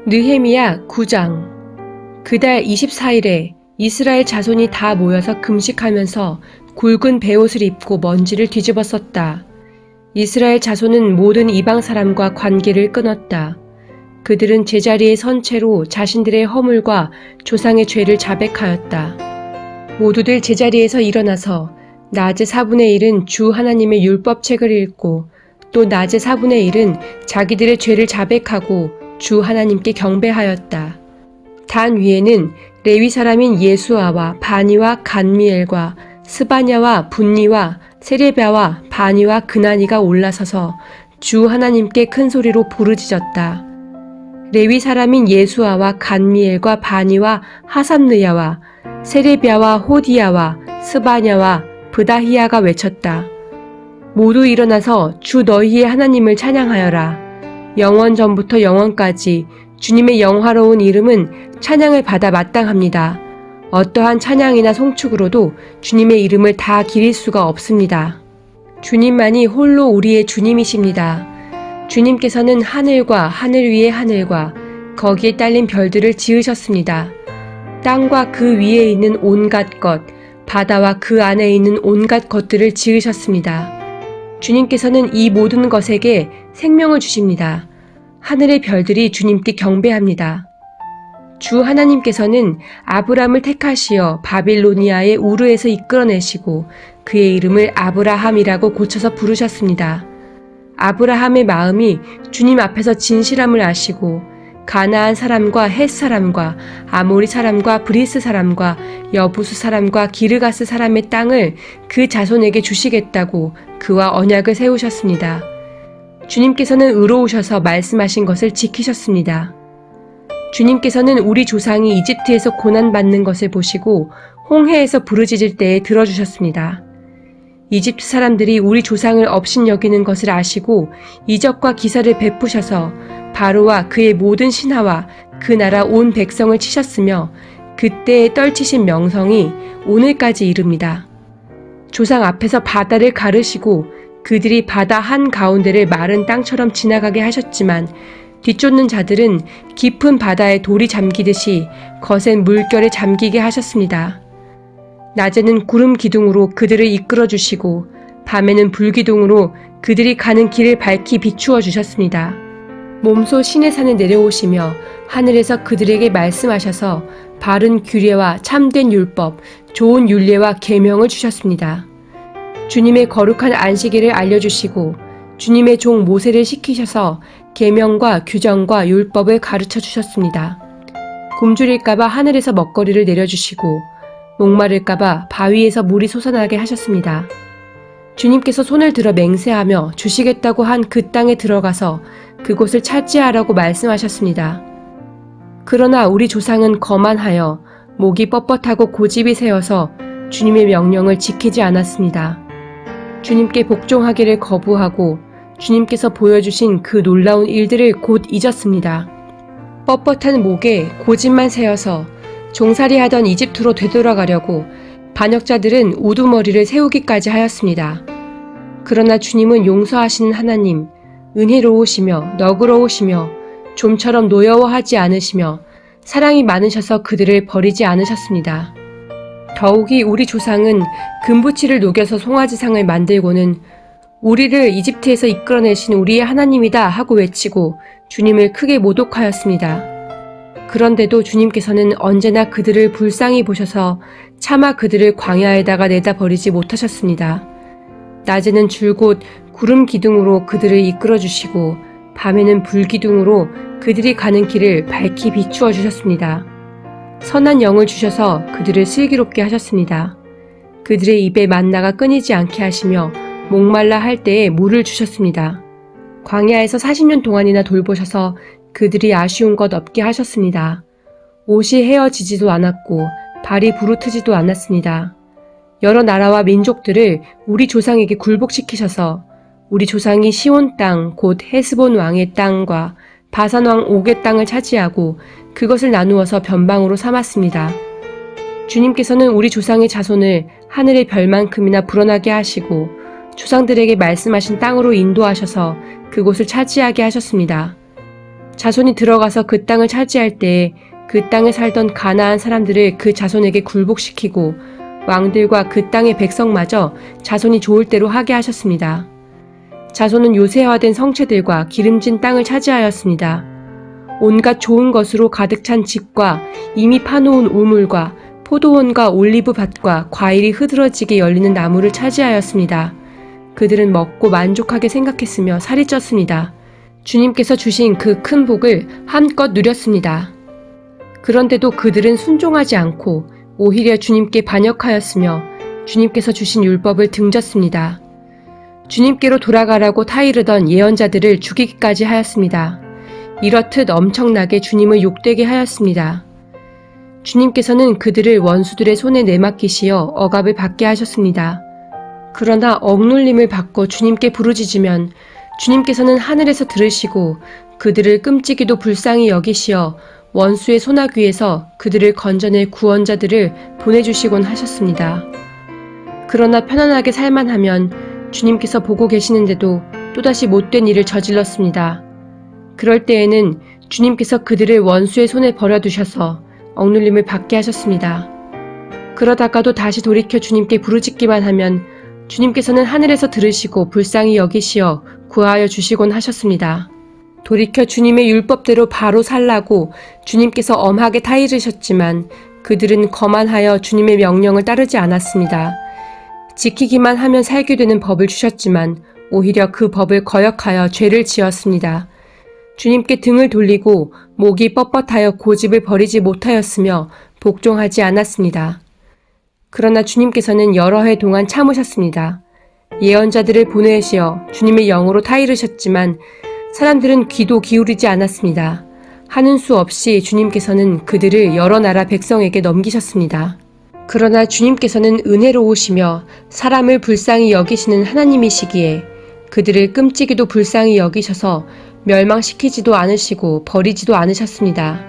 느헤미야 9장. 그달 24일에 이스라엘 자손이 다 모여서 금식하면서 굵은 베옷을 입고 먼지를 뒤집어 썼다. 이스라엘 자손은 모든 이방 사람과 관계를 끊었다. 그들은 제자리에 선 채로 자신들의 허물과 조상의 죄를 자백하였다. 모두들 제자리에서 일어나서 낮의 4분의 1은 주 하나님의 율법책을 읽고 또 낮의 4분의 1은 자기들의 죄를 자백하고 주 하나님께 경배하였다. 단 위에는 레위 사람인 예수아와 바니와 간미엘과 스바냐와 분니와 세레비아와 바니와 그나니가 올라서서 주 하나님께 큰 소리로 부르짖었다. 레위 사람인 예수아와 간미엘과 바니와 하삼느야와 세레비아와 호디야와 스바냐와 브다히야가 외쳤다. 모두 일어나서 주 너희의 하나님을 찬양하여라. 영원 전부터 영원까지 주님의 영화로운 이름은 찬양을 받아 마땅합니다. 어떠한 찬양이나 송축으로도 주님의 이름을 다 기릴 수가 없습니다. 주님만이 홀로 우리의 주님이십니다. 주님께서는 하늘과 하늘 위의 하늘과 거기에 딸린 별들을 지으셨습니다. 땅과 그 위에 있는 온갖 것, 바다와 그 안에 있는 온갖 것들을 지으셨습니다. 주님께서는 이 모든 것에게 생명을 주십니다. 하늘의 별들이 주님께 경배합니다. 주 하나님께서는 아브람을 택하시어 바빌로니아의 우르에서 이끌어내시고 그의 이름을 아브라함이라고 고쳐서 부르셨습니다. 아브라함의 마음이 주님 앞에서 진실함을 아시고 가나안 사람과 헷 사람과 아모리 사람과 브리스 사람과 여부수 사람과 기르가스 사람의 땅을 그 자손에게 주시겠다고 그와 언약을 세우셨습니다. 주님께서는 의로우셔서 말씀하신 것을 지키셨습니다. 주님께서는 우리 조상이 이집트에서 고난받는 것을 보시고 홍해에서 부르짖을 때에 들어주셨습니다. 이집트 사람들이 우리 조상을 업신여기는 것을 아시고 이적과 기사를 베푸셔서 바로와 그의 모든 신하와 그 나라 온 백성을 치셨으며 그때에 떨치신 명성이 오늘까지 이릅니다. 조상 앞에서 바다를 가르시고 그들이 바다 한가운데를 마른 땅처럼 지나가게 하셨지만 뒤쫓는 자들은 깊은 바다에 돌이 잠기듯이 거센 물결에 잠기게 하셨습니다. 낮에는 구름 기둥으로 그들을 이끌어 주시고 밤에는 불 기둥으로 그들이 가는 길을 밝히 비추어 주셨습니다. 몸소 시내산에 내려오시며 하늘에서 그들에게 말씀하셔서 바른 규례와 참된 율법, 좋은 율례와 계명을 주셨습니다. 주님의 거룩한 안식일을 알려주시고 주님의 종 모세를 시키셔서 계명과 규정과 율법을 가르쳐 주셨습니다. 굶주릴까봐 하늘에서 먹거리를 내려주시고 목마를까봐 바위에서 물이 솟아나게 하셨습니다. 주님께서 손을 들어 맹세하며 주시겠다고 한 그 땅에 들어가서 그곳을 차지하라고 말씀하셨습니다. 그러나 우리 조상은 거만하여 목이 뻣뻣하고 고집이 세어서 주님의 명령을 지키지 않았습니다. 주님께 복종하기를 거부하고 주님께서 보여주신 그 놀라운 일들을 곧 잊었습니다. 뻣뻣한 목에 고집만 세어서 종살이하던 이집트로 되돌아가려고 반역자들은 우두머리를 세우기까지 하였습니다. 그러나 주님은 용서하시는 하나님, 은혜로우시며 너그러우시며 좀처럼 노여워하지 않으시며 사랑이 많으셔서 그들을 버리지 않으셨습니다. 더욱이 우리 조상은 금부치를 녹여서 송아지상을 만들고는 우리를 이집트에서 이끌어내신 우리의 하나님이다 하고 외치고 주님을 크게 모독하였습니다. 그런데도 주님께서는 언제나 그들을 불쌍히 보셔서 차마 그들을 광야에다가 내다 버리지 못하셨습니다. 낮에는 줄곧 구름 기둥으로 그들을 이끌어 주시고 밤에는 불 기둥으로 그들이 가는 길을 밝히 비추어 주셨습니다. 선한 영을 주셔서 그들을 슬기롭게 하셨습니다. 그들의 입에 만나가 끊이지 않게 하시며 목말라 할 때에 물을 주셨습니다. 광야에서 40년 동안이나 돌보셔서 그들이 아쉬운 것 없게 하셨습니다. 옷이 헤어지지도 않았고 발이 부르트지도 않았습니다. 여러 나라와 민족들을 우리 조상에게 굴복시키셔서 우리 조상이 시온 땅 곧 헤스본 왕의 땅과 바산 왕 옥의 땅을 차지하고 그것을 나누어서 변방으로 삼았습니다. 주님께서는 우리 조상의 자손을 하늘의 별만큼이나 불어나게 하시고 조상들에게 말씀하신 땅으로 인도하셔서 그곳을 차지하게 하셨습니다. 자손이 들어가서 그 땅을 차지할 때에 그 땅에 살던 가나안 사람들을 그 자손에게 굴복시키고 왕들과 그 땅의 백성마저 자손이 좋을 대로 하게 하셨습니다. 자손은 요새화된 성체들과 기름진 땅을 차지하였습니다. 온갖 좋은 것으로 가득 찬 집과 이미 파놓은 우물과 포도원과 올리브밭과 과일이 흐드러지게 열리는 나무를 차지하였습니다. 그들은 먹고 만족하게 생각했으며 살이 쪘습니다. 주님께서 주신 그 큰 복을 한껏 누렸습니다. 그런데도 그들은 순종하지 않고 오히려 주님께 반역하였으며 주님께서 주신 율법을 등졌습니다. 주님께로 돌아가라고 타이르던 예언자들을 죽이기까지 하였습니다. 이렇듯 엄청나게 주님을 욕되게 하였습니다. 주님께서는 그들을 원수들의 손에 내맡기시어 억압을 받게 하셨습니다. 그러나 억눌림을 받고 주님께 부르짖으면 주님께서는 하늘에서 들으시고 그들을 끔찍이도 불쌍히 여기시어 원수의 소나귀에서 그들을 건져낼 구원자들을 보내주시곤 하셨습니다. 그러나 편안하게 살만하면 주님께서 보고 계시는데도 또다시 못된 일을 저질렀습니다. 그럴 때에는 주님께서 그들을 원수의 손에 버려두셔서 억눌림을 받게 하셨습니다. 그러다가도 다시 돌이켜 주님께 부르짖기만 하면 주님께서는 하늘에서 들으시고 불쌍히 여기시어 구하여 주시곤 하셨습니다. 돌이켜 주님의 율법대로 바로 살라고 주님께서 엄하게 타이르셨지만 그들은 거만하여 주님의 명령을 따르지 않았습니다. 지키기만 하면 살게 되는 법을 주셨지만 오히려 그 법을 거역하여 죄를 지었습니다. 주님께 등을 돌리고 목이 뻣뻣하여 고집을 버리지 못하였으며 복종하지 않았습니다. 그러나 주님께서는 여러 해 동안 참으셨습니다. 예언자들을 보내시어 주님의 영으로 타이르셨지만 사람들은 귀도 기울이지 않았습니다. 하는 수 없이 주님께서는 그들을 여러 나라 백성에게 넘기셨습니다. 그러나 주님께서는 은혜로우시며 사람을 불쌍히 여기시는 하나님이시기에 그들을 끔찍이도 불쌍히 여기셔서 멸망시키지도 않으시고 버리지도 않으셨습니다.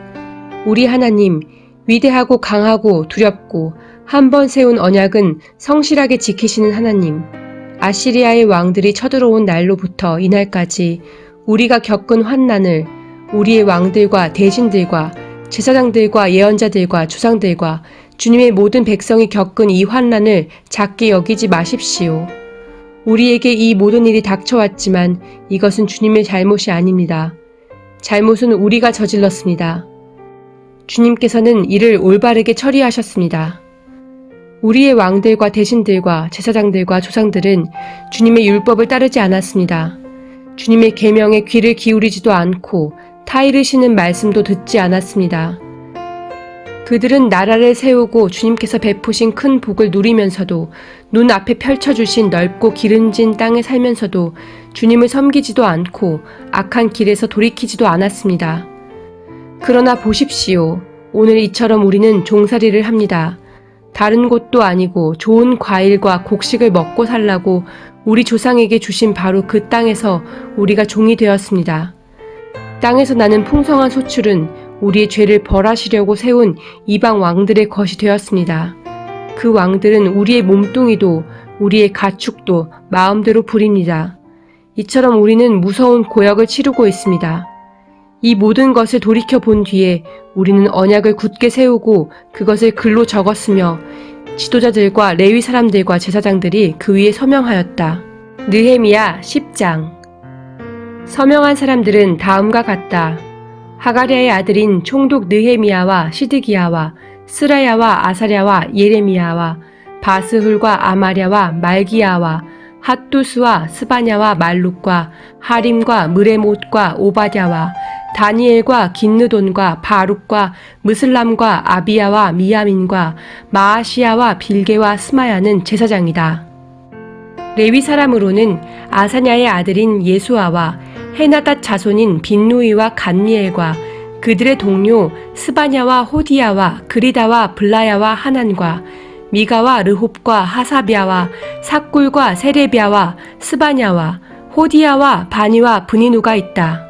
우리 하나님, 위대하고 강하고 두렵고 한 번 세운 언약은 성실하게 지키시는 하나님, 아시리아의 왕들이 쳐들어온 날로부터 이날까지 우리가 겪은 환난을 우리의 왕들과 대신들과 제사장들과 예언자들과 조상들과 주님의 모든 백성이 겪은 이 환난을 작게 여기지 마십시오. 우리에게 이 모든 일이 닥쳐왔지만 이것은 주님의 잘못이 아닙니다. 잘못은 우리가 저질렀습니다. 주님께서는 이를 올바르게 처리하셨습니다. 우리의 왕들과 대신들과 제사장들과 조상들은 주님의 율법을 따르지 않았습니다. 주님의 계명에 귀를 기울이지도 않고 타이르시는 말씀도 듣지 않았습니다. 그들은 나라를 세우고 주님께서 베푸신 큰 복을 누리면서도 눈앞에 펼쳐주신 넓고 기름진 땅에 살면서도 주님을 섬기지도 않고 악한 길에서 돌이키지도 않았습니다. 그러나 보십시오. 오늘 이처럼 우리는 종살이를 합니다. 다른 곳도 아니고 좋은 과일과 곡식을 먹고 살라고 우리 조상에게 주신 바로 그 땅에서 우리가 종이 되었습니다. 땅에서 나는 풍성한 소출은 우리의 죄를 벌하시려고 세운 이방 왕들의 것이 되었습니다. 그 왕들은 우리의 몸뚱이도 우리의 가축도 마음대로 부립니다. 이처럼 우리는 무서운 고역을 치르고 있습니다. 이 모든 것을 돌이켜 본 뒤에 우리는 언약을 굳게 세우고 그것을 글로 적었으며 지도자들과 레위 사람들과 제사장들이 그 위에 서명하였다. 느헤미야 10장. 서명한 사람들은 다음과 같다. 하가랴의 아들인 총독 느헤미야와 시드기야와 스라야와 아사랴와 예레미야와 바스훌과 아마랴와 말기야와 핫두스와 스바냐와 말룩과 하림과 무레못과 오바댜와 다니엘과 긴느돈과 바룩과 무슬람과 아비야와 미야민과 마아시야와 빌게와 스마야는 제사장이다. 레위 사람으로는 아사냐의 아들인 예수아와 헤나닷 자손인 빈누이와 간미엘과 그들의 동료 스바냐와 호디야와 그리다와 블라야와 하난과 미가와 르홉과 하사비아와 삭굴과 세레비아와 스바냐와 호디야와 바니와 브니누가 있다.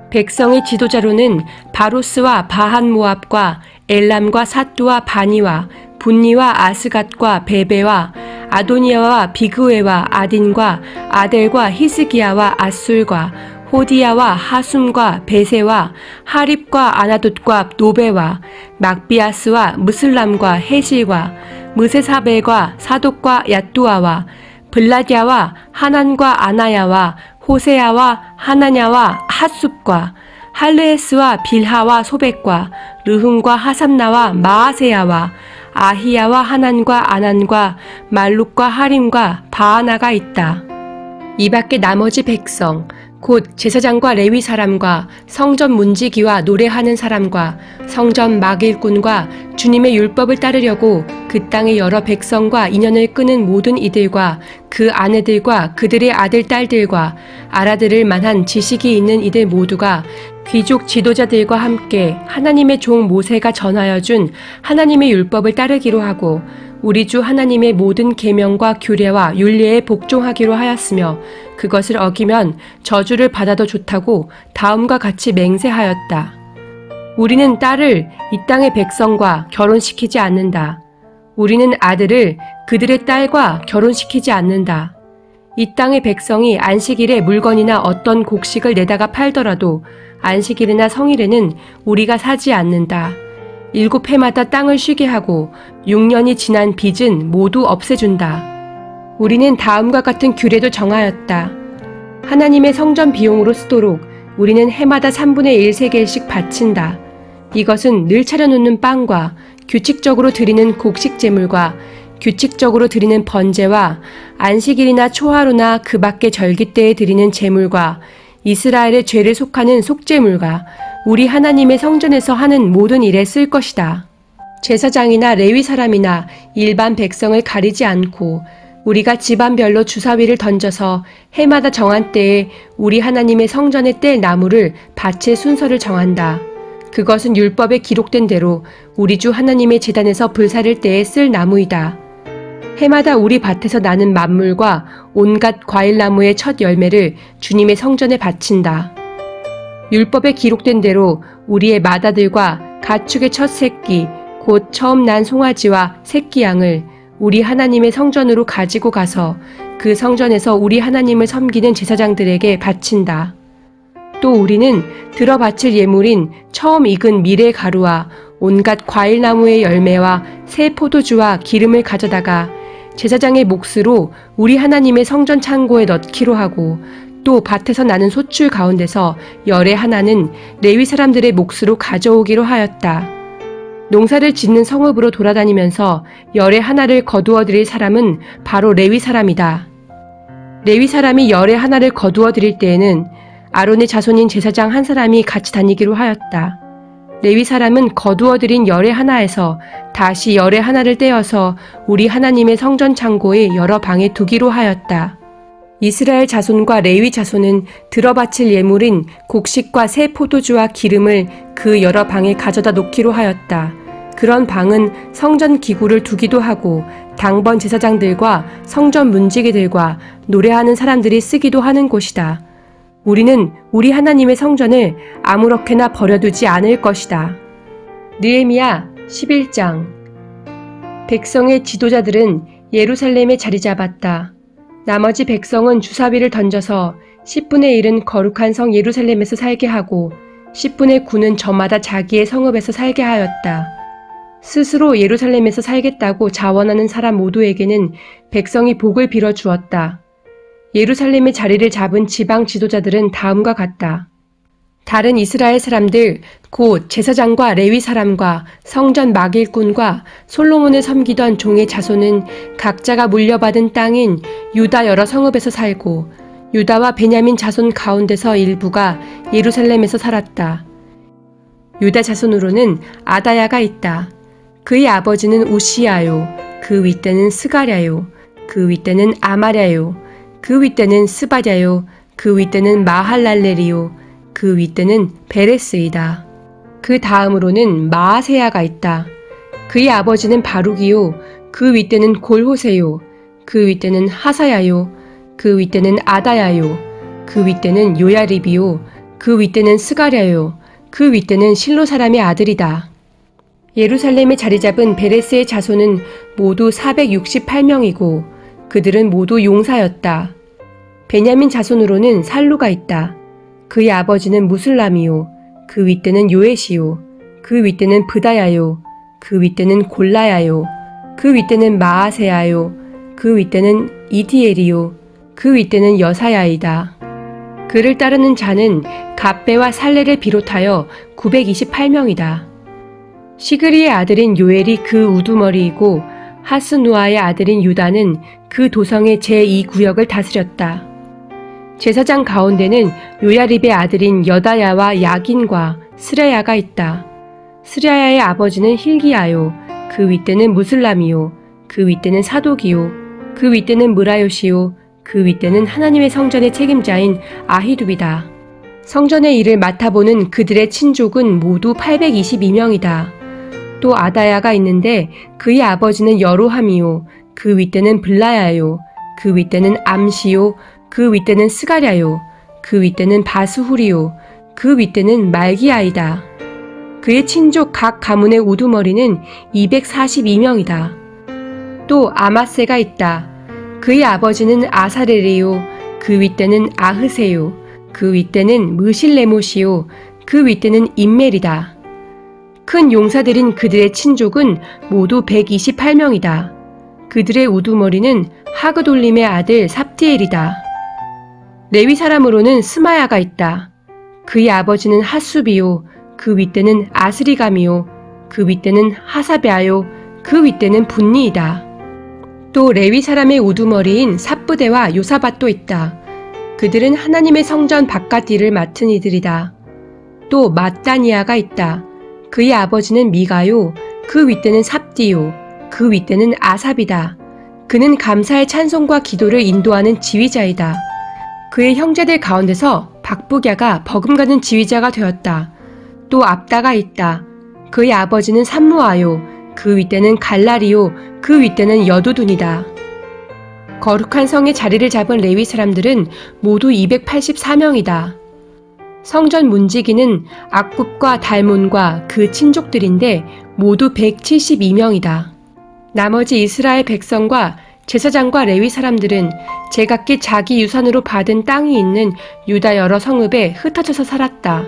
백성의 지도자로는 바로스와 바한모압과 엘람과 사뚜와 바니와 분니와 아스갓과 베베와 아도니아와 비그웨와 아딘과 아델과 히스기야와 아술과 호디야와 하숨과 베세와 하립과 아나돗과 노베와 막비아스와 무슬람과 헤실과 무세사벨과 사독과 얏두아와 블라디아와 하난과 아나야와 호세야와 하나냐와 핫숲과 할르에스와 빌하와 소백과 르훔과 하삼나와 마아세야와 아히야와 하난과 아난과 말룩과 하림과 바하나가 있다. 이 밖에 나머지 백성 곧 제사장과 레위 사람과 성전 문지기와 노래하는 사람과 성전 막 일꾼과 주님의 율법을 따르려고 그 땅의 여러 백성과 인연을 끄는 모든 이들과 그 아내들과 그들의 아들 딸들과 알아들을 만한 지식이 있는 이들 모두가 귀족 지도자들과 함께 하나님의 종 모세가 전하여 준 하나님의 율법을 따르기로 하고 우리 주 하나님의 모든 계명과 규례와 율례에 복종하기로 하였으며 그것을 어기면 저주를 받아도 좋다고 다음과 같이 맹세하였다. 우리는 딸을 이 땅의 백성과 결혼시키지 않는다. 우리는 아들을 그들의 딸과 결혼시키지 않는다. 이 땅의 백성이 안식일에 물건이나 어떤 곡식을 내다가 팔더라도 안식일이나 성일에는 우리가 사지 않는다. 7해마다 땅을 쉬게 하고 6년이 지난 빚은 모두 없애준다. 우리는 다음과 같은 규례도 정하였다. 하나님의 성전 비용으로 쓰도록 우리는 해마다 3분의 1세겔씩 바친다. 이것은 늘 차려놓는 빵과 규칙적으로 드리는 곡식 제물과 규칙적으로 드리는 번제와 안식일이나 초하루나 그 밖의 절기 때에 드리는 제물과 이스라엘의 죄를 속하는 속제물과 우리 하나님의 성전에서 하는 모든 일에 쓸 것이다. 제사장이나 레위 사람이나 일반 백성을 가리지 않고 우리가 집안별로 주사위를 던져서 해마다 정한 때에 우리 하나님의 성전에 뗄 나무를 바칠 순서를 정한다. 그것은 율법에 기록된 대로 우리 주 하나님의 제단에서 불사를 때에 쓸 나무이다. 해마다 우리 밭에서 나는 만물과 온갖 과일나무의 첫 열매를 주님의 성전에 바친다. 율법에 기록된 대로 우리의 맏아들과 가축의 첫 새끼, 곧 처음 난 송아지와 새끼 양을 우리 하나님의 성전으로 가지고 가서 그 성전에서 우리 하나님을 섬기는 제사장들에게 바친다. 또 우리는 들어 바칠 예물인 처음 익은 미래 가루와 온갖 과일나무의 열매와 새 포도주와 기름을 가져다가 제사장의 몫으로 우리 하나님의 성전 창고에 넣기로 하고 또 밭에서 나는 소출 가운데서 열의 하나는 레위 사람들의 몫으로 가져오기로 하였다. 농사를 짓는 성읍으로 돌아다니면서 열의 하나를 거두어 드릴 사람은 바로 레위 사람이다. 레위 사람이 열의 하나를 거두어 드릴 때에는 아론의 자손인 제사장 한 사람이 같이 다니기로 하였다. 레위 사람은 거두어 드린 열의 하나에서 다시 열의 하나를 떼어서 우리 하나님의 성전 창고의 여러 방에 두기로 하였다. 이스라엘 자손과 레위 자손은 들어 바칠 예물인 곡식과 새 포도주와 기름을 그 여러 방에 가져다 놓기로 하였다. 그런 방은 성전 기구를 두기도 하고 당번 제사장들과 성전 문지기들과 노래하는 사람들이 쓰기도 하는 곳이다. 우리는 우리 하나님의 성전을 아무렇게나 버려두지 않을 것이다. 느헤미야 11장. 백성의 지도자들은 예루살렘에 자리 잡았다. 나머지 백성은 주사위를 던져서 10분의 1은 거룩한 성 예루살렘에서 살게 하고 10분의 9는 저마다 자기의 성읍에서 살게 하였다. 스스로 예루살렘에서 살겠다고 자원하는 사람 모두에게는 백성이 복을 빌어 주었다. 예루살렘의 자리를 잡은 지방 지도자들은 다음과 같다. 다른 이스라엘 사람들, 곧 제사장과 레위 사람과 성전 막일꾼과 솔로몬을 섬기던 종의 자손은 각자가 물려받은 땅인 유다 여러 성읍에서 살고 유다와 베냐민 자손 가운데서 일부가 예루살렘에서 살았다. 유다 자손으로는 아다야가 있다. 그의 아버지는 우시야요. 그 윗대는 스가랴요. 그 윗대는 아마랴요. 그 윗대는 스바랴요. 그 윗대는 마할랄레리요. 그 윗대는 베레스이다. 그 다음으로는 마아세야가 있다. 그의 아버지는 바룩이요. 그 윗대는 골호세요. 그 윗대는 하사야요. 그 윗대는 아다야요. 그 윗대는 요야립이요. 그 윗대는 스가랴요. 그 윗대는 실로 사람의 아들이다. 예루살렘에 자리 잡은 베레스의 자손은 모두 468명이고 그들은 모두 용사였다. 베냐민 자손으로는 살루가 있다. 그의 아버지는 무술람이요 그 윗대는 요엣이요 그 윗대는 브다야요 그 윗대는 골라야요 그 윗대는 마아세야요 그 윗대는 이디엘이요 그 윗대는 여사야이다. 그를 따르는 자는 갑배와 살레를 비롯하여 928명이다. 시그리의 아들인 요엘이 그 우두머리이고 하스누아의 아들인 유다는 그 도성의 제2구역을 다스렸다. 제사장 가운데는 요야립의 아들인 여다야와 야긴과 스레야가 있다. 스레야의 아버지는 힐기야요 그 윗대는 무슬람이요 그 윗대는 사독이요 그 윗대는 무라요시요 그 윗대는 하나님의 성전의 책임자인 아히둡이다. 성전의 일을 맡아보는 그들의 친족은 모두 822명이다. 또 아다야가 있는데 그의 아버지는 여로함이요 그 윗대는 블라야요 그 윗대는 암시요 그 윗대는 스가랴요 그 윗대는 바스후리요 그 윗대는 말기야이다. 그의 친족 각 가문의 우두머리는 242명이다. 또 아마세가 있다. 그의 아버지는 아사렐이요 그 윗대는 아흐세요 그 윗대는 무실레못이요 그 윗대는 임멜이다. 큰 용사들인 그들의 친족은 모두 128명이다. 그들의 우두머리는 하그돌림의 아들 삽디엘이다. 레위 사람으로는 스마야가 있다. 그의 아버지는 핫수비요 그 윗대는 아스리감이요 그 윗대는 하사베아요 그 윗대는 분니이다. 또 레위 사람의 우두머리인 삽부대와 요사밧도 있다. 그들은 하나님의 성전 바깥 일을 맡은 이들이다. 또 mat다니아가 있다. 그의 아버지는 미가요 그 윗대는 삽디요 그 윗대는 아삽이다. 그는 감사의 찬송과 기도를 인도하는 지휘자이다. 그의 형제들 가운데서 박부갸가 버금가는 지휘자가 되었다. 또 압다가 있다. 그의 아버지는 삼무아요 그 윗대는 갈라리요 그 윗대는 여두둔이다. 거룩한 성의 자리를 잡은 레위 사람들은 모두 284명이다. 성전 문지기는 악굽과 달몬과 그 친족들인데 모두 172명이다. 나머지 이스라엘 백성과 제사장과 레위 사람들은 제각기 자기 유산으로 받은 땅이 있는 유다 여러 성읍에 흩어져서 살았다.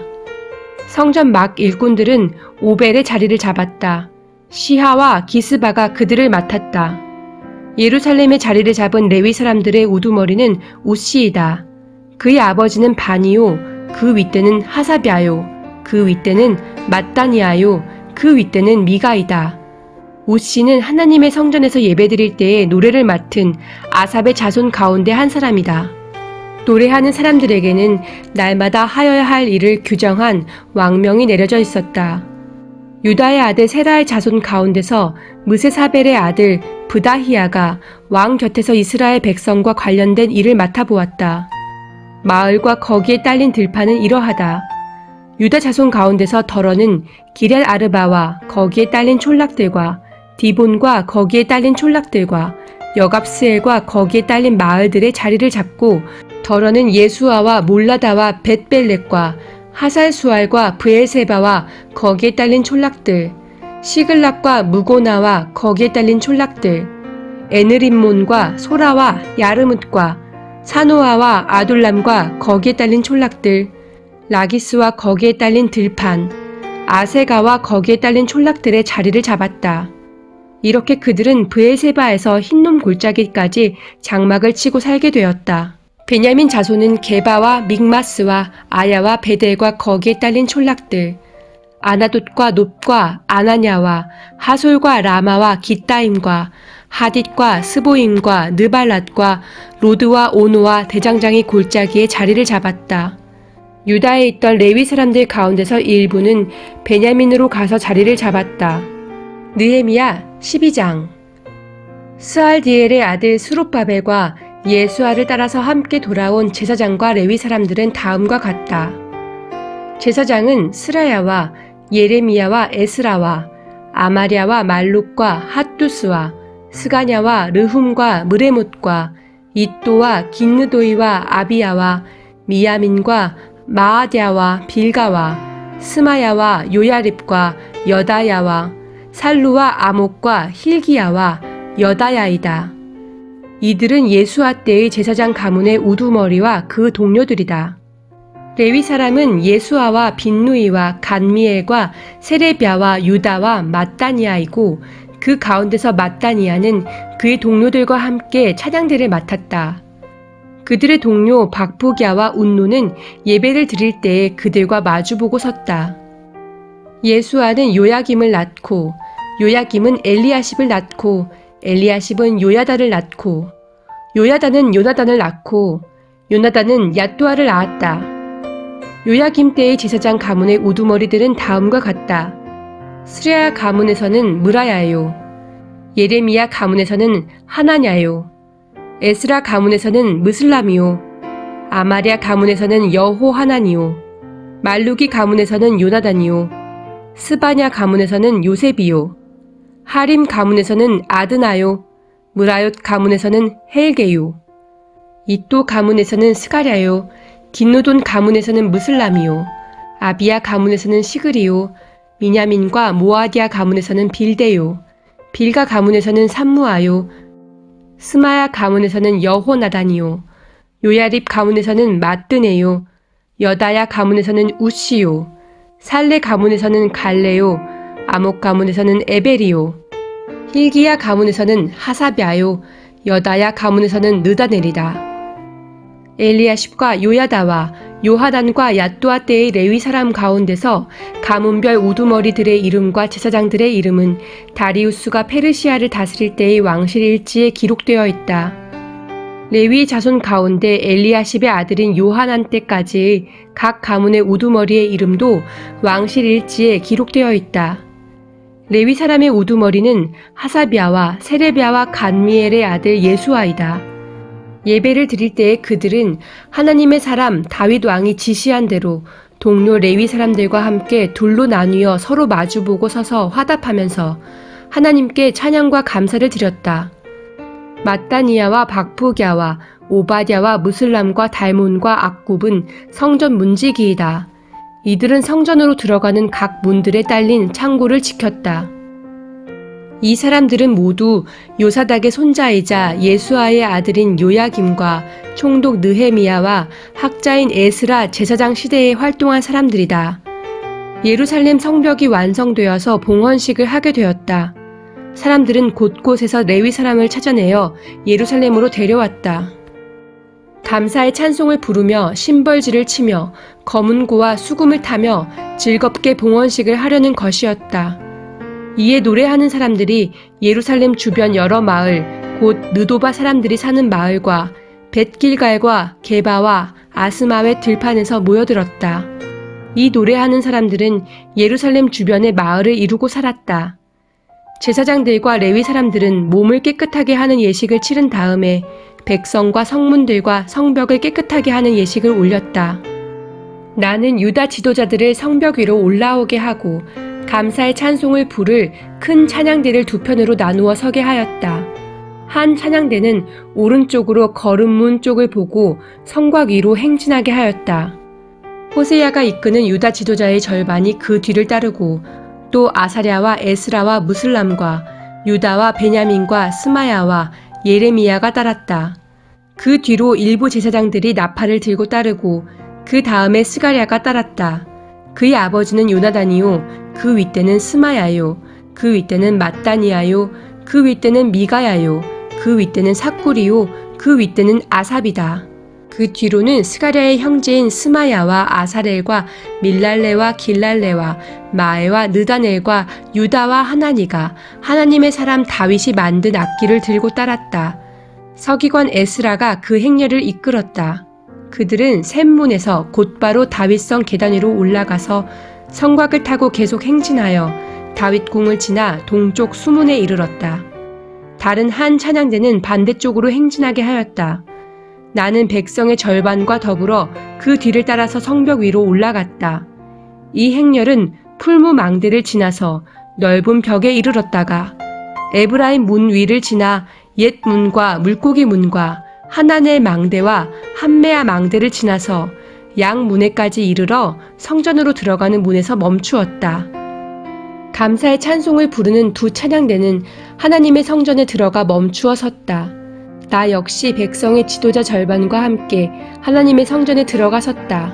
성전 막 일꾼들은 오벨의 자리를 잡았다. 시하와 기스바가 그들을 맡았다. 예루살렘의 자리를 잡은 레위 사람들의 우두머리는 우시이다. 그의 아버지는 바니요 그 윗대는 하사비아요 그 윗대는 mat다니아요 그 윗대는 미가이다. 우시는 하나님의 성전에서 예배드릴 때에 노래를 맡은 아삽의 자손 가운데 한 사람이다. 노래하는 사람들에게는 날마다 하여야 할 일을 규정한 왕명이 내려져 있었다. 유다의 아들 세라의 자손 가운데서 무세사벨의 아들 브다히야가 왕 곁에서 이스라엘 백성과 관련된 일을 맡아보았다. 마을과 거기에 딸린 들판은 이러하다. 유다 자손 가운데서 덜어는 기럇 아르바와 거기에 딸린 촌락들과 디본과 거기에 딸린 촌락들과 여갑스엘과 거기에 딸린 마을들의 자리를 잡고 덜어는 예수아와 몰라다와 벳벨렛과 하살수알과 브엘세바와 거기에 딸린 촌락들, 시글락과 무고나와 거기에 딸린 촌락들, 에느림몬과 소라와 야르뭇과 사노아와 아둘람과 거기에 딸린 촌락들, 라기스와 거기에 딸린 들판, 아세가와 거기에 딸린 촌락들의 자리를 잡았다. 이렇게 그들은 브엘세바에서 흰놈 골짜기까지 장막을 치고 살게 되었다. 베냐민 자손은 게바와 믹마스와 아야와 베델과 거기에 딸린 촌락들, 아나돗과 놉과 아나냐와 하솔과 라마와 기따임과 하딧과 스보임과 느발랏과 로드와 오노와 대장장이 골짜기에 자리를 잡았다. 유다에 있던 레위 사람들 가운데서 일부는 베냐민으로 가서 자리를 잡았다. 느헤미야 12장. 스알디엘의 아들 스룹바벨과 예수아를 따라서 함께 돌아온 제사장과 레위 사람들은 다음과 같다. 제사장은 스라야와 예레미야와 에스라와 아마랴와 말룩과 핫두스와 스가냐와 르훔과 무레못과 이또와 긴느도이와 아비야와 미야민과 마아드야와 빌가와 스마야와 요야립과 여다야와 살루와 아목과 힐기야와 여다야이다. 이들은 예수아 때의 제사장 가문의 우두머리와 그 동료들이다. 레위 사람은 예수아와 빈누이와 간미엘과 세레비아와 유다와 마따니아이고 그 가운데서 마따니아는 그의 동료들과 함께 찬양대를 맡았다. 그들의 동료 박부기아와 운노는 예배를 드릴 때에 그들과 마주보고 섰다. 예수아는 요야김을 낳고 요야김은 엘리야십을 낳고 엘리야십은 요야다를 낳고 요야다는 요나단을 낳고 요나단은 얏도아를 낳았다. 요야김 때의 제사장 가문의 우두머리들은 다음과 같다. 스레야 가문에서는 무라야요. 예레미야 가문에서는 하나냐요. 에스라 가문에서는 무슬람이요. 아마랴 가문에서는 여호하나니요. 말루기 가문에서는 요나단이요. 스바냐 가문에서는 요셉이요. 하림 가문에서는 아드나요. 무라옅 가문에서는 헬게요. 이또 가문에서는 스가랴요. 긴누돈 가문에서는 무슬람이요. 아비야 가문에서는 시그리요. 미냐민과 모아디아 가문에서는 빌데요. 빌가 가문에서는 삼무아요. 스마야 가문에서는 여호나단이요. 요야립 가문에서는 마뜨네요. 여다야 가문에서는 우시요. 살레 가문에서는 갈레요. 아목 가문에서는 에벨이요. 힐기야 가문에서는 하사비아요. 여다야 가문에서는 느다넬이다. 엘리야십과 요야다와 요하단과 얏도아 때의 레위 사람 가운데서 가문별 우두머리들의 이름과 제사장들의 이름은 다리우스가 페르시아를 다스릴 때의 왕실 일지에 기록되어 있다. 레위 자손 가운데 엘리야십의 아들인 요하난 때까지의 각 가문의 우두머리의 이름도 왕실 일지에 기록되어 있다. 레위 사람의 우두머리는 하사비아와 세레비아와 간미엘의 아들 예수아이다. 예배를 드릴 때에 그들은 하나님의 사람 다윗 왕이 지시한 대로 동료 레위 사람들과 함께 둘로 나뉘어 서로 마주보고 서서 화답하면서 하나님께 찬양과 감사를 드렸다. 마따니아와 박부갸와 오바댜와 무슬람과 달몬과 악굽은 성전 문지기이다. 이들은 성전으로 들어가는 각 문들에 딸린 창고를 지켰다. 이 사람들은 모두 요사닥의 손자이자 예수아의 아들인 요야김과 총독 느헤미야와 학자인 에스라 제사장 시대에 활동한 사람들이다. 예루살렘 성벽이 완성되어서 봉헌식을 하게 되었다. 사람들은 곳곳에서 레위 사람을 찾아내어 예루살렘으로 데려왔다. 감사의 찬송을 부르며 심벌지를 치며 검은고와 수금을 타며 즐겁게 봉헌식을 하려는 것이었다. 이에 노래하는 사람들이 예루살렘 주변 여러 마을, 곧 느도바 사람들이 사는 마을과 벳길갈과 게바와 아스마웻 들판에서 모여들었다. 이 노래하는 사람들은 예루살렘 주변의 마을을 이루고 살았다. 제사장들과 레위 사람들은 몸을 깨끗하게 하는 예식을 치른 다음에 백성과 성문들과 성벽을 깨끗하게 하는 예식을 올렸다. 나는 유다 지도자들을 성벽 위로 올라오게 하고 감사의 찬송을 부를 큰 찬양대를 두 편으로 나누어 서게 하였다. 한 찬양대는 오른쪽으로 거름문 쪽을 보고 성곽 위로 행진하게 하였다. 호세야가 이끄는 유다 지도자의 절반이 그 뒤를 따르고 또 아사랴와 에스라와 무슬람과 유다와 베냐민과 스마야와 예레미야가 따랐다. 그 뒤로 일부 제사장들이 나팔을 들고 따르고 그 다음에 스가랴가 따랐다. 그의 아버지는 요나단이요, 그 윗대는 스마야요, 그 윗대는 마따니아요, 그 윗대는 미가야요, 그 윗대는 삭구리요, 그 윗대는 아삽이다. 그 뒤로는 스가랴의 형제인 스마야와 아사렐과 밀랄레와 길랄레와 마에와 느다넬과 유다와 하나니가 하나님의 사람 다윗이 만든 악기를 들고 따랐다. 서기관 에스라가 그 행렬을 이끌었다. 그들은 샘문에서 곧바로 다윗성 계단 위로 올라가서 성곽을 타고 계속 행진하여 다윗궁을 지나 동쪽 수문에 이르렀다. 다른 한 찬양대는 반대쪽으로 행진하게 하였다. 나는 백성의 절반과 더불어 그 뒤를 따라서 성벽 위로 올라갔다. 이 행렬은 풀무망대를 지나서 넓은 벽에 이르렀다가 에브라임 문 위를 지나 옛 문과 물고기 문과 하나넬 망대와 함메아 망대를 지나서 양 문에까지 이르러 성전으로 들어가는 문에서 멈추었다. 감사의 찬송을 부르는 두 찬양대는 하나님의 성전에 들어가 멈추어 섰다. 나 역시 백성의 지도자 절반과 함께 하나님의 성전에 들어가 섰다.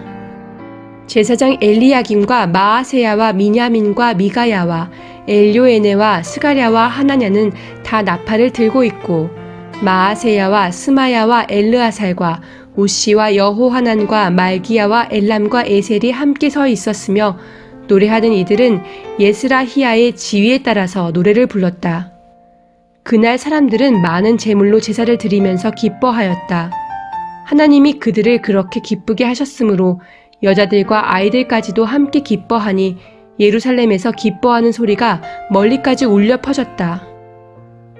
제사장 엘리야김과 마아세야와 미냐민과 미가야와 엘요에네와 스가랴와 하나냐는 다 나팔을 들고 있고 마아세야와 스마야와 엘르아살과 우시와 여호하난과 말기야와 엘람과 에셀이 함께 서 있었으며 노래하는 이들은 예스라히야의 지휘에 따라서 노래를 불렀다. 그날 사람들은 많은 제물로 제사를 드리면서 기뻐하였다. 하나님이 그들을 그렇게 기쁘게 하셨으므로 여자들과 아이들까지도 함께 기뻐하니 예루살렘에서 기뻐하는 소리가 멀리까지 울려 퍼졌다.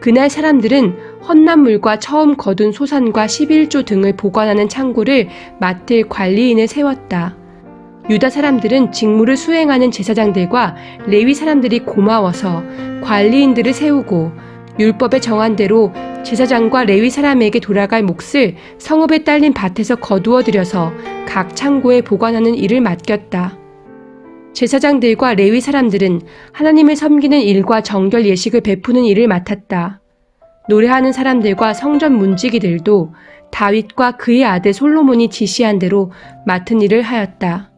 그날 사람들은 헛난물과 처음 거둔 소산과 11조 등을 보관하는 창고를 맡을 관리인을 세웠다. 유다 사람들은 직무를 수행하는 제사장들과 레위 사람들이 고마워서 관리인들을 세우고 율법에 정한 대로 제사장과 레위 사람에게 돌아갈 몫을 성읍에 딸린 밭에서 거두어 들여서 각 창고에 보관하는 일을 맡겼다. 제사장들과 레위 사람들은 하나님을 섬기는 일과 정결 예식을 베푸는 일을 맡았다. 노래하는 사람들과 성전 문지기들도 다윗과 그의 아들 솔로몬이 지시한 대로 맡은 일을 하였다.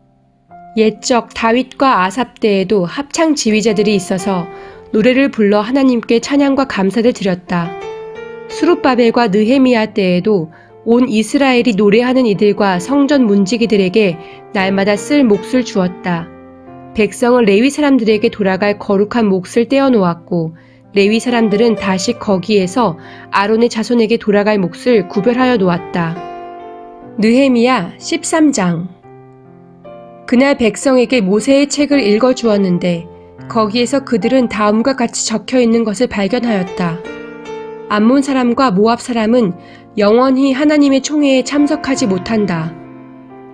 옛적 다윗과 아삽 때에도 합창 지휘자들이 있어서 노래를 불러 하나님께 찬양과 감사를 드렸다. 수룹바벨과 느헤미야 때에도 온 이스라엘이 노래하는 이들과 성전 문지기들에게 날마다 쓸 몫을 주었다. 백성은 레위 사람들에게 돌아갈 거룩한 몫을 떼어 놓았고 레위 사람들은 다시 거기에서 아론의 자손에게 돌아갈 몫을 구별하여 놓았다. 느헤미야 13장. 그날 백성에게 모세의 책을 읽어주었는데 거기에서 그들은 다음과 같이 적혀있는 것을 발견하였다. 암몬 사람과 모압 사람은 영원히 하나님의 총회에 참석하지 못한다.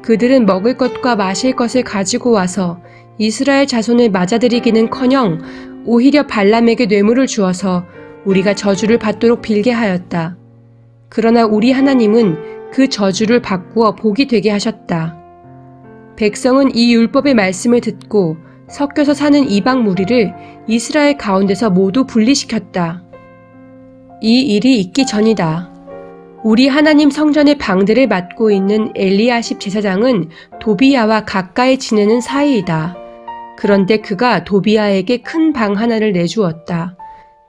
그들은 먹을 것과 마실 것을 가지고 와서 이스라엘 자손을 맞아들이기는커녕 오히려 발람에게 뇌물을 주어서 우리가 저주를 받도록 빌게 하였다. 그러나 우리 하나님은 그 저주를 바꾸어 복이 되게 하셨다. 백성은 이 율법의 말씀을 듣고 섞여서 사는 이방 무리를 이스라엘 가운데서 모두 분리시켰다. 이 일이 있기 전이다. 우리 하나님 성전의 방들을 맡고 있는 엘리야십 제사장은 도비야와 가까이 지내는 사이이다. 그런데 그가 도비야에게 큰 방 하나를 내주었다.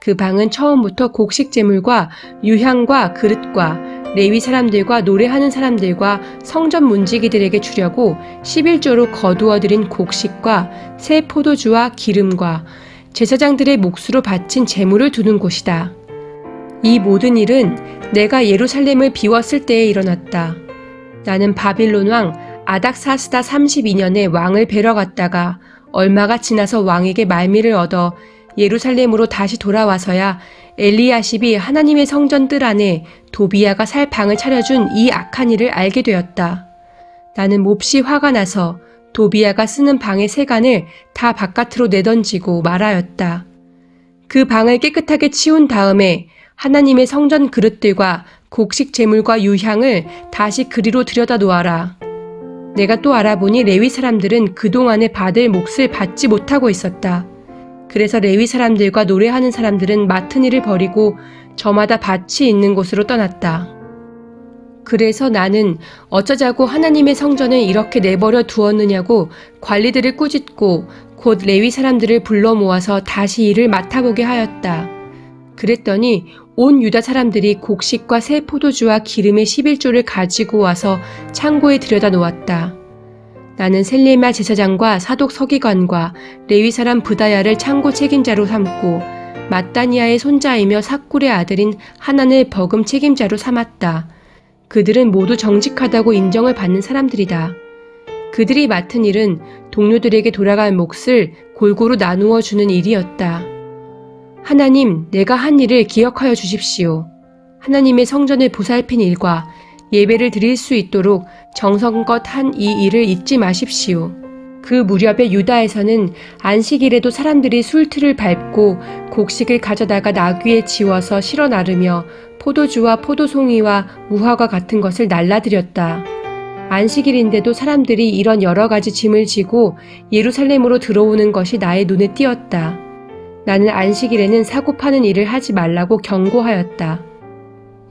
그 방은 처음부터 곡식 제물과 유향과 그릇과 레위 사람들과 노래하는 사람들과 성전 문지기들에게 주려고 11조로 거두어들인 곡식과 새 포도주와 기름과 제사장들의 몫으로 바친 제물을 두는 곳이다. 이 모든 일은 내가 예루살렘을 비웠을 때에 일어났다. 나는 바빌론 왕 아닥사스다 32년에 왕을 뵈러 갔다가 얼마가 지나서 왕에게 말미를 얻어 예루살렘으로 다시 돌아와서야 엘리야십이 하나님의 성전 뜰 안에 도비야가 살 방을 차려준 이 악한 일을 알게 되었다. 나는 몹시 화가 나서 도비야가 쓰는 방의 세간을 다 바깥으로 내던지고 말하였다. 그 방을 깨끗하게 치운 다음에 하나님의 성전 그릇들과 곡식 제물과 유향을 다시 그리로 들여다 놓아라. 내가 또 알아보니 레위 사람들은 그동안에 받을 몫을 받지 못하고 있었다. 그래서 레위 사람들과 노래하는 사람들은 맡은 일을 버리고 저마다 밭이 있는 곳으로 떠났다. 그래서 나는 어쩌자고 하나님의 성전을 이렇게 내버려 두었느냐고 관리들을 꾸짖고 곧 레위 사람들을 불러 모아서 다시 일을 맡아보게 하였다. 그랬더니 온 유다 사람들이 곡식과 새 포도주와 기름의 11조를 가지고 와서 창고에 들여다 놓았다. 나는 셀레마 제사장과 사독 서기관과 레위 사람 브다야를 창고 책임자로 삼고 마따니아의 손자이며 삭굴의 아들인 하난을 버금 책임자로 삼았다. 그들은 모두 정직하다고 인정을 받는 사람들이다. 그들이 맡은 일은 동료들에게 돌아갈 몫을 골고루 나누어 주는 일이었다. 하나님, 내가 한 일을 기억하여 주십시오. 하나님의 성전을 보살핀 일과 예배를 드릴 수 있도록 정성껏 한 이 일을 잊지 마십시오. 그 무렵에 유다에서는 안식일에도 사람들이 술틀을 밟고 곡식을 가져다가 나귀에 지워서 실어 나르며 포도주와 포도송이와 무화과 같은 것을 날라드렸다. 안식일인데도 사람들이 이런 여러 가지 짐을 지고 예루살렘으로 들어오는 것이 나의 눈에 띄었다. 나는 안식일에는 사고 파는 일을 하지 말라고 경고하였다.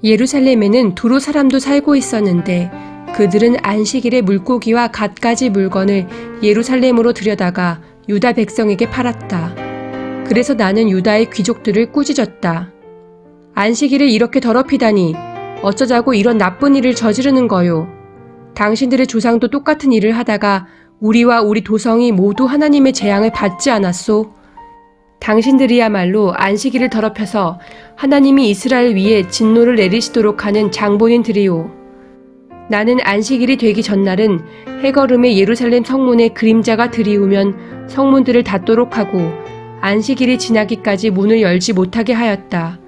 예루살렘에는 두로 사람도 살고 있었는데 그들은 안식일에 물고기와 갖가지 물건을 예루살렘으로 들여다가 유다 백성에게 팔았다. 그래서 나는 유다의 귀족들을 꾸짖었다. 안식일을 이렇게 더럽히다니 어쩌자고 이런 나쁜 일을 저지르는 거요. 당신들의 조상도 똑같은 일을 하다가 우리와 우리 도성이 모두 하나님의 재앙을 받지 않았소? 당신들이야말로 안식일을 더럽혀서 하나님이 이스라엘 위에 진노를 내리시도록 하는 장본인들이요. 나는 안식일이 되기 전날은 해걸음에 예루살렘 성문에 그림자가 들이우면 성문들을 닫도록 하고 안식일이 지나기까지 문을 열지 못하게 하였다.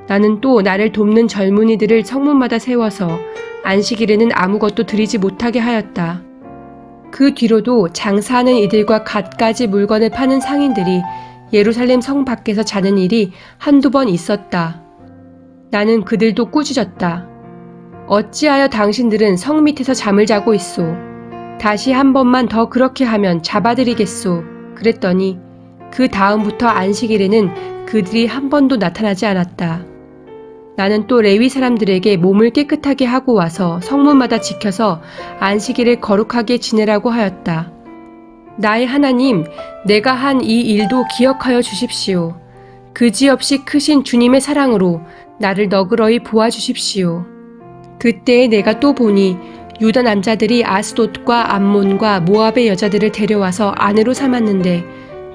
나는 또 나를 돕는 젊은이들을 성문마다 세워서 안식일에는 아무것도 드리지 못하게 하였다. 그 뒤로도 장사하는 이들과 갖가지 물건을 파는 상인들이 예루살렘 성 밖에서 자는 일이 한두 번 있었다. 나는 그들도 꾸짖었다. 어찌하여 당신들은 성 밑에서 잠을 자고 있소? 다시 한 번만 더 그렇게 하면 잡아드리겠소. 그랬더니 그 다음부터 안식일에는 그들이 한 번도 나타나지 않았다. 나는 또 레위 사람들에게 몸을 깨끗하게 하고 와서 성문마다 지켜서 안식일을 거룩하게 지내라고 하였다. 나의 하나님, 내가 한 이 일도 기억하여 주십시오. 그지없이 크신 주님의 사랑으로 나를 너그러이 보아주십시오. 그때에 내가 또 보니 유다 남자들이 아스돗과 암몬과 모압의 여자들을 데려와서 아내로 삼았는데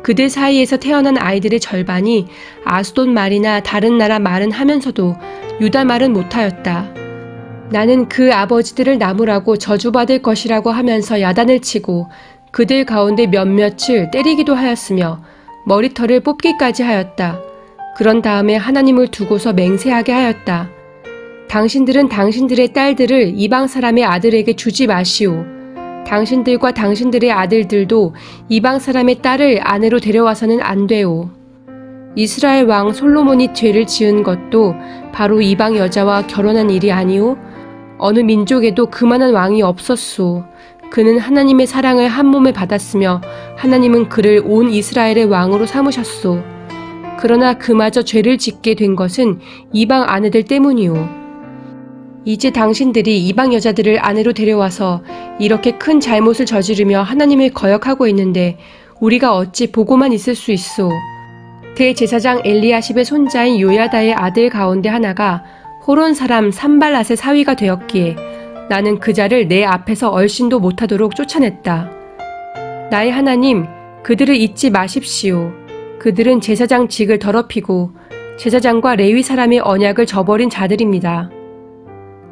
그들 사이에서 태어난 아이들의 절반이 아스돗 말이나 다른 나라 말은 하면서도 유다 말은 못하였다. 나는 그 아버지들을 나무라고 저주받을 것이라고 하면서 야단을 치고 그들 가운데 몇몇을 때리기도 하였으며 머리털을 뽑기까지 하였다. 그런 다음에 하나님을 두고서 맹세하게 하였다. 당신들은 당신들의 딸들을 이방 사람의 아들에게 주지 마시오. 당신들과 당신들의 아들들도 이방 사람의 딸을 아내로 데려와서는 안 돼오. 이스라엘 왕 솔로몬이 죄를 지은 것도 바로 이방 여자와 결혼한 일이 아니오? 어느 민족에도 그만한 왕이 없었소. 그는 하나님의 사랑을 한 몸에 받았으며 하나님은 그를 온 이스라엘의 왕으로 삼으셨소. 그러나 그마저 죄를 짓게 된 것은 이방 아내들 때문이오. 이제 당신들이 이방 여자들을 아내로 데려와서 이렇게 큰 잘못을 저지르며 하나님을 거역하고 있는데 우리가 어찌 보고만 있을 수 있소. 대제사장 엘리야십의 손자인 요야다의 아들 가운데 하나가 호론 사람 산발랏의 사위가 되었기에 나는 그 자를 내 앞에서 얼씬도 못하도록 쫓아냈다. 나의 하나님, 그들을 잊지 마십시오. 그들은 제사장 직을 더럽히고 제사장과 레위 사람의 언약을 저버린 자들입니다.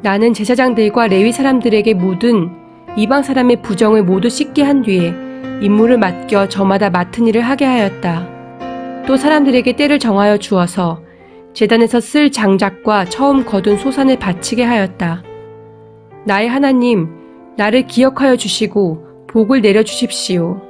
나는 제사장들과 레위 사람들에게 묻은 이방 사람의 부정을 모두 씻게 한 뒤에 임무를 맡겨 저마다 맡은 일을 하게 하였다. 또 사람들에게 때를 정하여 주어서 제단에서 쓸 장작과 처음 거둔 소산을 바치게 하였다. 나의 하나님, 나를 기억하여 주시고 복을 내려 주십시오.